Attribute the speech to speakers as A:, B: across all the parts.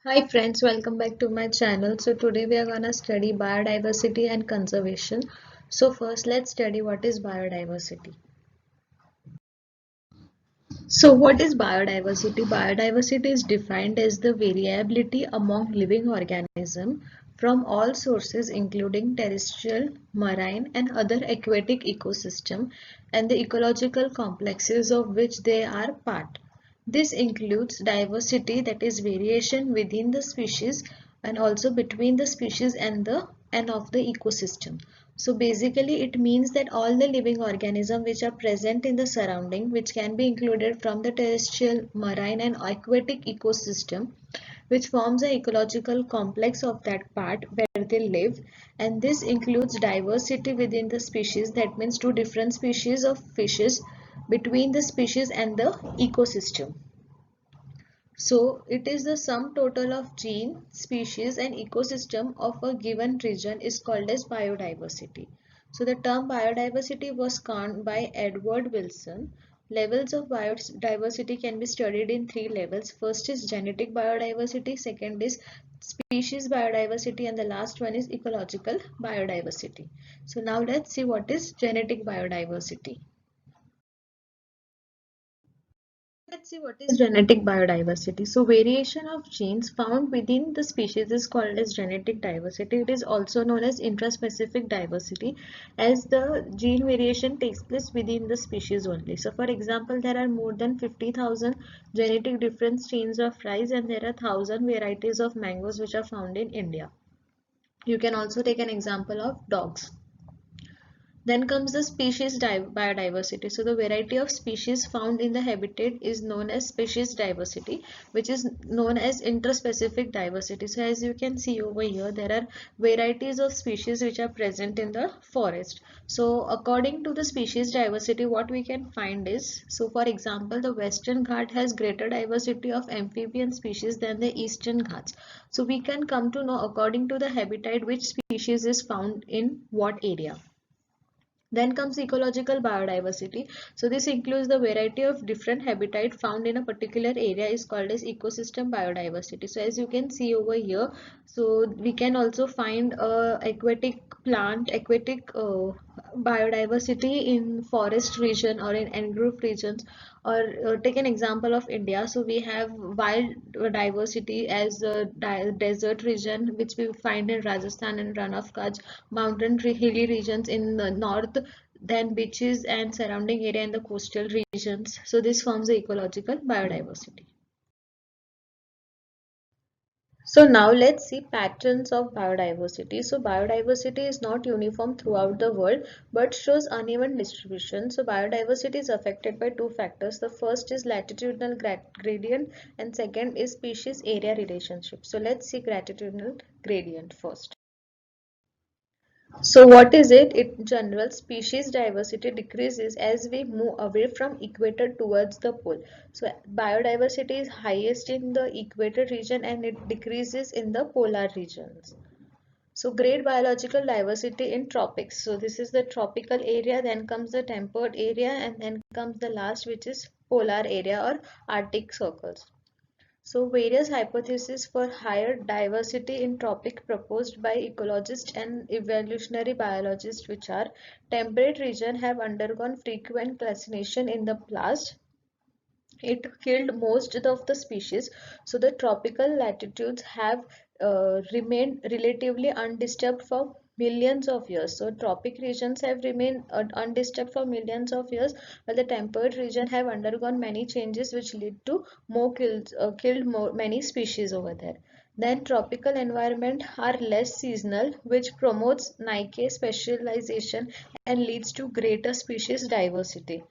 A: Hi friends, welcome back to my channel. So today we are gonna study biodiversity and conservation. So first let's study what is biodiversity. So what is biodiversity? Biodiversity is defined as the variability among living organisms from all sources including terrestrial, marine and other aquatic ecosystem and the ecological complexes of which they are part. This includes diversity, that is variation within the species and also between the species and of the ecosystem. So basically it means that all the living organisms which are present in the surrounding, which can be included from the terrestrial, marine and aquatic ecosystem, which forms an ecological complex of that part where they live, and this includes diversity within the species, that means two different species of fishes between the species and the ecosystem. So it is the sum total of gene, species and ecosystem of a given region is called as biodiversity. So the term biodiversity was coined by Edward Wilson. Levels of biodiversity can be studied in three levels. First is genetic biodiversity, second is species biodiversity and the last one is ecological biodiversity. So now let's see what is genetic biodiversity. Let's see what is genetic biodiversity. So variation of genes found within the species is called as genetic diversity. It is also known as intraspecific diversity as the gene variation takes place within the species only. So for example, there are more than 50,000 genetic different strains of rice and there are 1,000 varieties of mangoes which are found in India. You can also take an example of dogs. Then comes the species biodiversity. So the variety of species found in the habitat is known as species diversity, which is known as interspecific diversity. So as you can see over here, there are varieties of species which are present in the forest. So according to the species diversity, what we can find is, so for example, the Western Ghat has greater diversity of amphibian species than the Eastern Ghats. So we can come to know according to the habitat which species is found in what area. Then comes ecological biodiversity. So this includes the variety of different habitat found in a particular area is called as ecosystem biodiversity. So as you can see over here, so we can also find aquatic plant, aquatic biodiversity in forest region or in mangrove regions, or take an example of India. So we have wild diversity as a desert region which we find in Rajasthan and Rann of Kutch, mountain hilly regions in the north, then beaches and surrounding area in the coastal regions. So this forms the ecological biodiversity. So now let's see patterns of biodiversity. So biodiversity is not uniform throughout the world but shows uneven distribution. So biodiversity is affected by two factors. The first is latitudinal gradient and second is species area relationship. So let's see latitudinal gradient first. So what is it? In general, species diversity decreases as we move away from equator towards the pole. So biodiversity is highest in the equator region and it decreases in the polar regions. So great biological diversity in tropics. So this is the tropical area, then comes the temperate area and then comes the last, which is polar area or Arctic circles. So various hypotheses for higher diversity in tropic proposed by ecologists and evolutionary biologists, which are temperate region have undergone frequent calcination in the past. It killed most of the species. So the tropical latitudes have remained relatively undisturbed for millions of years. So tropic regions have remained undisturbed for millions of years, while the temperate region have undergone many changes which lead to killed more many species over there. Then tropical environment are less seasonal, which promotes Nike specialization and leads to greater species diversity.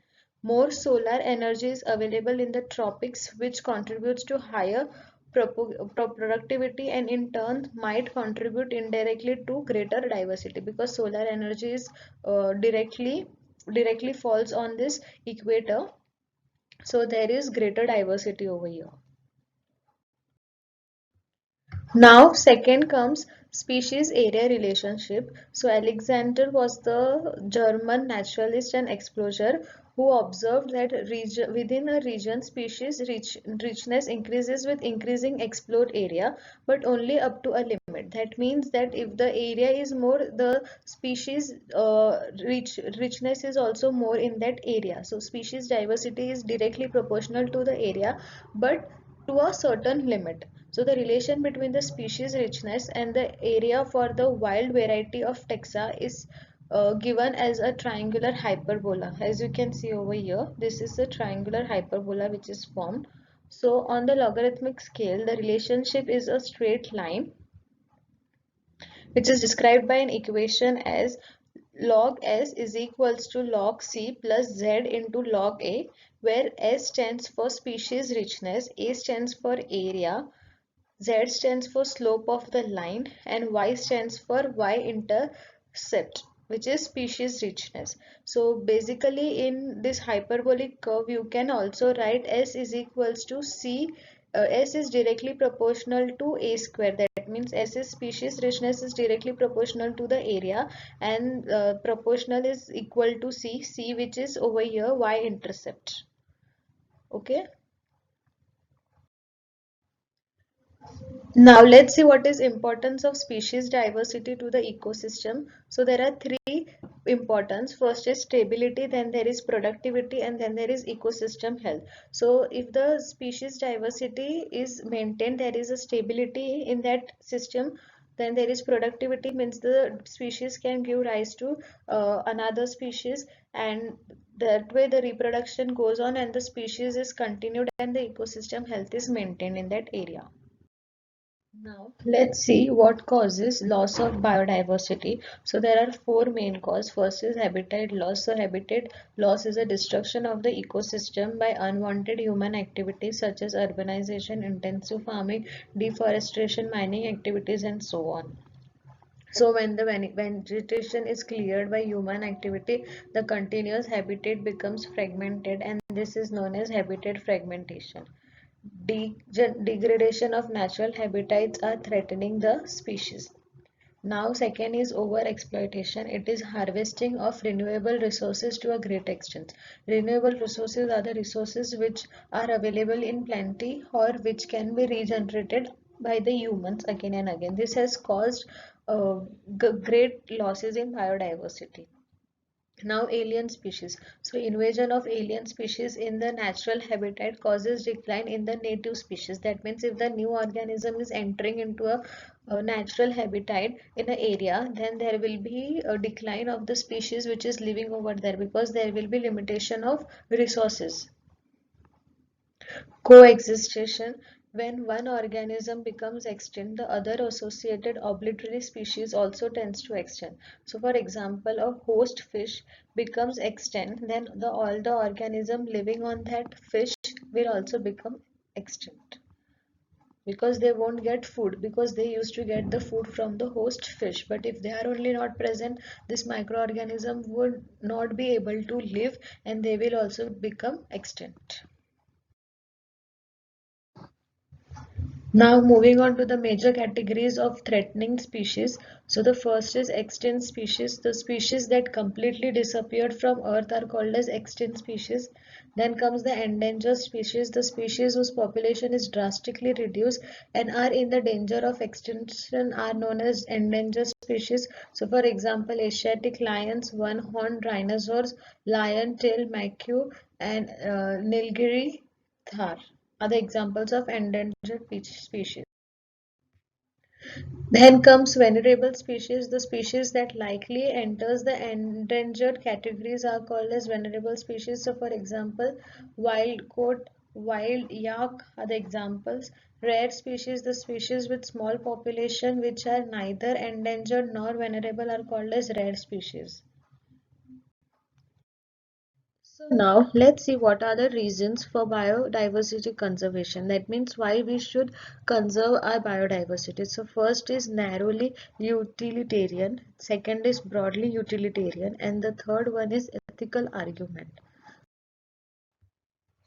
A: More solar energy is available in the tropics, which contributes to higher productivity and in turn might contribute indirectly to greater diversity, because solar energy is directly falls on this equator, so there is greater diversity over here. Now second comes species area relationship. So Alexander was the German naturalist and explorer who observed that within a region species richness increases with increasing explored area, but only up to a limit. That means that if the area is more, the species richness is also more in that area. So species diversity is directly proportional to the area, but to a certain limit. So the relation between the species richness and the area for the wild variety of taxa is given as a triangular hyperbola. As you can see over here, this is a triangular hyperbola which is formed. So on the logarithmic scale, the relationship is a straight line, which is described by an equation as log s is equals to log c plus z into log a, where s stands for species richness, a stands for area, z stands for slope of the line, and y stands for y-intercept, which is species richness. So basically in this hyperbolic curve you can also write s is equals to c. S is directly proportional to a square. That means s is species richness is directly proportional to the area, and proportional is equal to c which is over here y-intercept. Okay. Now let's see what is importance of species diversity to the ecosystem. So there are three importance. First is stability, then there is productivity, and then there is ecosystem health. So if the species diversity is maintained, there is a stability in that system. Then there is productivity, means the species can give rise to another species, and that way the reproduction goes on and the species is continued and the ecosystem health is maintained in that area. Now, let's see what causes loss of biodiversity. So, there are four main causes. First is habitat loss. So, habitat loss is a destruction of the ecosystem by unwanted human activities such as urbanization, intensive farming, deforestation, mining activities, and so on. So, when the vegetation is cleared by human activity, the continuous habitat becomes fragmented, and this is known as habitat fragmentation. Degradation of natural habitats are threatening the species. Now, second is overexploitation. It is harvesting of renewable resources to a great extent. Renewable resources are the resources which are available in plenty or which can be regenerated by the humans again and again. This has caused great losses in biodiversity. Now alien species. So invasion of alien species in the natural habitat causes decline in the native species. That means if the new organism is entering into a natural habitat in an area, then there will be a decline of the species which is living over there, because there will be limitation of resources. Coexistation. When one organism becomes extinct, the other associated obligatory species also tends to extinct. So for example, a host fish becomes extinct, then all the organism living on that fish will also become extinct, because they won't get food, because they used to get the food from the host fish. But if they are only not present, this microorganism would not be able to live, and they will also become extinct. Now moving on to the major categories of threatening species. So the first is extinct species. The species that completely disappeared from earth are called as extinct species. Then comes the endangered species. The species whose population is drastically reduced and are in the danger of extinction are known as endangered species. So for example, Asiatic lions, one-horned rhinoceros, lion-tailed macaque, and Nilgiri thar are the examples of endangered species. Then comes vulnerable species. The species that likely enters the endangered categories are called as vulnerable species. So for example, wild goat, wild yak are the examples. Rare species, the species with small population which are neither endangered nor vulnerable are called as rare species. So now let's see what are the reasons for biodiversity conservation. That means why we should conserve our biodiversity. So first is narrowly utilitarian, second is broadly utilitarian, and the third one is ethical argument.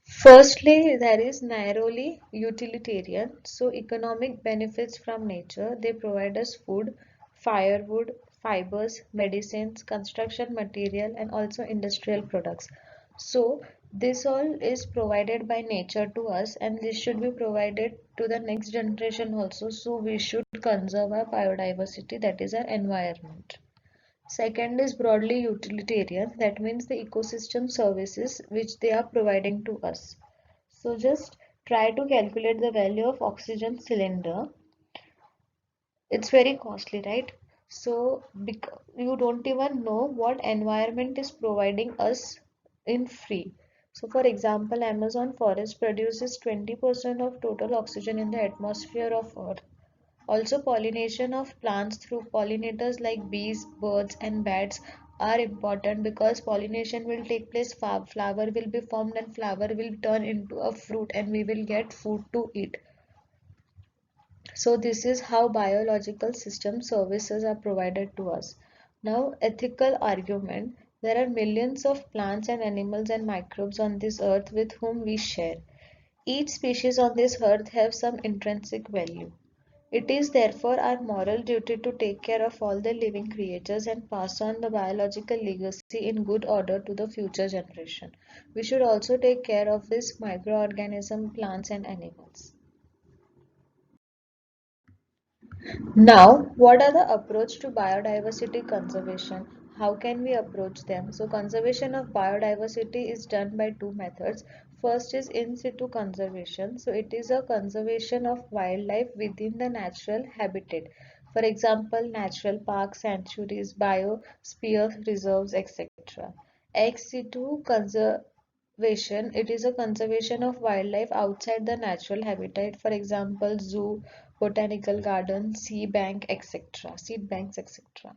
A: Firstly, there is narrowly utilitarian. So economic benefits from nature. They provide us food, firewood, fibers, medicines, construction material, and also industrial products. So this all is provided by nature to us, and this should be provided to the next generation also. So we should conserve our biodiversity, that is our environment. Second is broadly utilitarian, that means the ecosystem services which they are providing to us. So just try to calculate the value of oxygen cylinder. It's very costly, right? So you don't even know what environment is providing us in free. So for example, Amazon forest produces 20% of total oxygen in the atmosphere of Earth. Also, pollination of plants through pollinators like bees, birds, and bats are important because pollination will take place, flower will be formed, and flower will turn into a fruit, and we will get food to eat. So this is how biological system services are provided to us. Now, ethical argument. There are millions of plants and animals and microbes on this earth with whom we share. Each species on this earth have some intrinsic value. It is therefore our moral duty to take care of all the living creatures and pass on the biological legacy in good order to the future generation. We should also take care of these microorganisms, plants and animals. Now, what are the approach to biodiversity conservation? How can we approach them? So, conservation of biodiversity is done by two methods. First is in situ conservation. So, it is a conservation of wildlife within the natural habitat. For example, natural parks, sanctuaries, biosphere reserves, etc. Ex situ conservation, it is a conservation of wildlife outside the natural habitat. For example, zoo, botanical garden, seed banks, etc.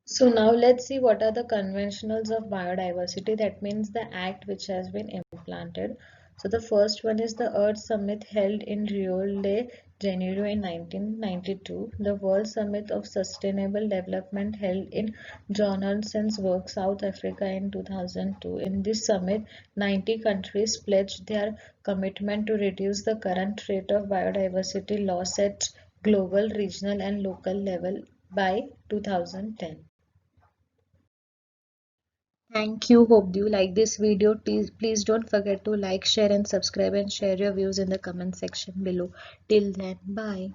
A: So now let's see what are the conventionals of biodiversity. That means the act which has been implanted. So the first one is the Earth Summit held in Rio de Janeiro in 1992. The World Summit of Sustainable Development held in Johannesburg, South Africa in 2002. In this summit, 90 countries pledged their commitment to reduce the current rate of biodiversity loss at global, regional and local level by 2010. Thank you. Hope you like this video. Please don't forget to like, share and subscribe and share your views in the comment section below. Till then, bye.